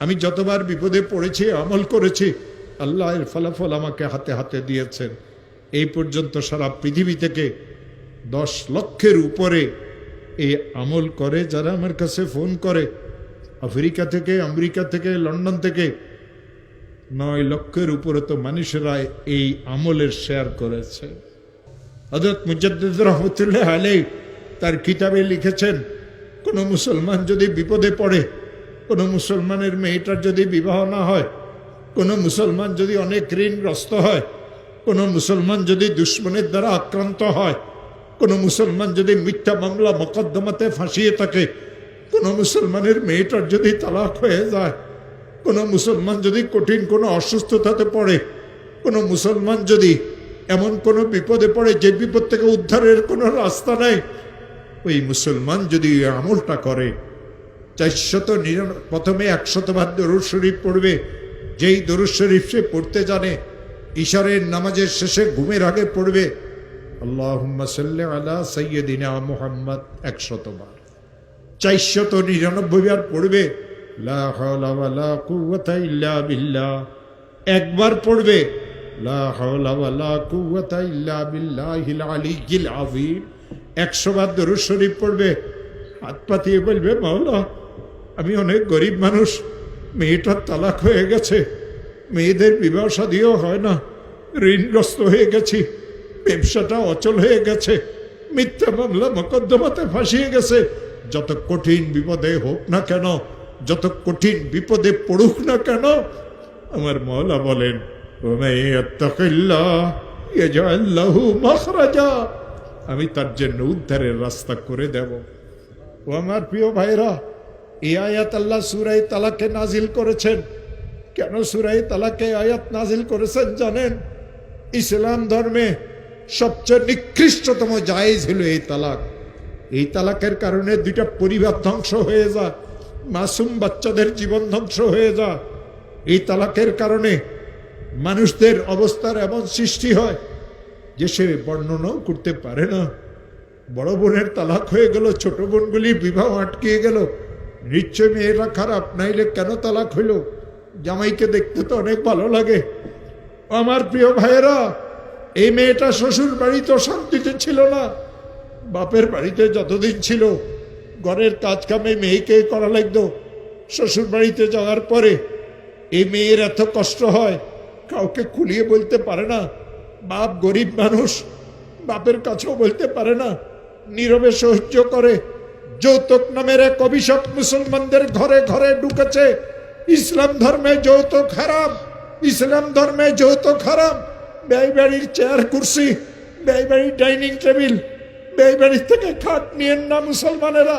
আমি যতবার বিপদে পড়েছি, আমল করেছি, আল্লাহ এর ফলাফল আমাকে হাতে হাতে দিয়েছেন। এই পর্যন্ত সারা পৃথিবী থেকে 10 লক্ষের উপরে এই আমল করে যারা আমার কাছে ফোন করে। আফ্রিকা থেকে, আমেরিকা থেকে, লন্ডন থেকে 9 লক্ষের উপরে তো মানুষেরা এই আমলের শেয়ার করেছে। হযরত মুজাদ্দিদ রহমতুল্লাহ আলাইহি তার কিতাবে লিখেছেন, কোনো মুসলমান যদি বিপদে পড়ে, কোনো মুসলমানের মেয়েটার যদি বিবাহ না হয়, কোনো মুসলমান যদি অনেক ঋণগ্রস্ত হয়, কোনো মুসলমান যদি দুশ্মনের দ্বারা আক্রান্ত হয়, কোনো মুসলমান যদি মিথ্যা মামলা মোকদ্দমাতে ফাঁসিয়ে থাকে, কোনো মুসলমানের মেয়েটার যদি তালাক হয়ে যায়, কোনো মুসলমান যদি কঠিন কোনো অসুস্থতাতে পড়ে, কোনো মুসলমান যদি এমন কোনো বিপদে পড়ে যে বিপদ থেকে উদ্ধারের কোনো রাস্তা নাই, ওই মুসলমান যদি আমলটা করে, 499 প্রথমে 100 বার দরুদ শরীফ পড়বে। যেই দরুদ শরীফ সে পড়তে জানে, ইশারের নামাজের শেষে ঘুমের আগে পড়বে আল্লাহুম্মা সাল্লি আলা সাইয়্যিদিনা মুহাম্মদ 100 বার। 499 বার পড়বে লা হাওলা ওয়ালা কুওয়াতা ইল্লা বিল্লাহ। একবার পড়বে লা হাওলা ওয়ালা কুওয়াতা ইল্লা বিল্লাহিল আলিয়্যিল আযীম। 100 বার দরুদ শরীফ পড়বে, হাত পাতিয়ে বলবে, মাওলা আমি অনেক গরিব মানুষ, মেয়েটার তালাক হয়ে গেছে, মেয়েদের বিবাহ শাদীও হয় না, ঋণগ্রস্ত হয়ে গেছি, ব্যবসাটা অচল হয়ে গেছে, মিথ্যা মামলা মোকদ্দমাতে ফাঁসিয়ে গেছে। যত কঠিন বিপদে হোক না কেন, যত কঠিন বিপদে পড়ুক না কেন, আমার মাওলা বলেন আমি তার জন্য উদ্ধারের রাস্তা করে দেব। ও আমার প্রিয় ভাইরা, এই আয়াত আল্লাহ সূরা তালাকে নাজিল করেছেন। কেন সূরা তালাকে আয়াত নাজিল করেছেন জানেন? ইসলাম ধর্মে সবচেয়ে নিকৃষ্টতম জায়েজ হলো এই তালাক। এই তালাকের কারণে 2টা পরিবার ধ্বংস হয়ে যায়, মাসুম বাচ্চাদের জীবন ধ্বংস হয়ে যায়। এই তালাকের কারণে মানুষদের অবস্থার এমন সৃষ্টি হয় যে সে বর্ণনাও করতে পারে না। বড় বোনের তালাক হয়ে গেল, ছোট বোনগুলি বিবাহ আটকিয়ে গেল। নিশ্চয় মেয়েরা খারাপ, নাইলে কেন তালাক হইল? জামাইকে দেখতে তো অনেক ভালো লাগে। আমার প্রিয় ভাইয়েরা, এই মেয়েটা শ্বশুর বাড়িতে শান্তিতে ছিল না, বাপের বাড়িতে যতদিন ছিল ঘরের কাজ কামে মেয়েকে করা লাগতো। শ্বশুর বাড়িতে যাওয়ার পরে এই মেয়ের এত কষ্ট হয়, কাউকে খুলিয়ে বলতে পারে না। বাপ গরিব মানুষ, বাপের কাছেও বলতে পারে না, নীরবে সহ্য করে। যৌতুক নামের এক অভিশাপ মুসলমানদের ঘরে ঘরে ঢুকেছে। ইসলাম ধর্মে যৌতুক হারাম, ইসলাম ধর্মে যৌতুক হারাম। ব্যয় বাড়ির চেয়ার কুর্সি, ব্যয় বাড়ির ডাইনিং টেবিল, ব্যয় বাড়ির থেকে খাট নিয়েন না মুসলমানেরা।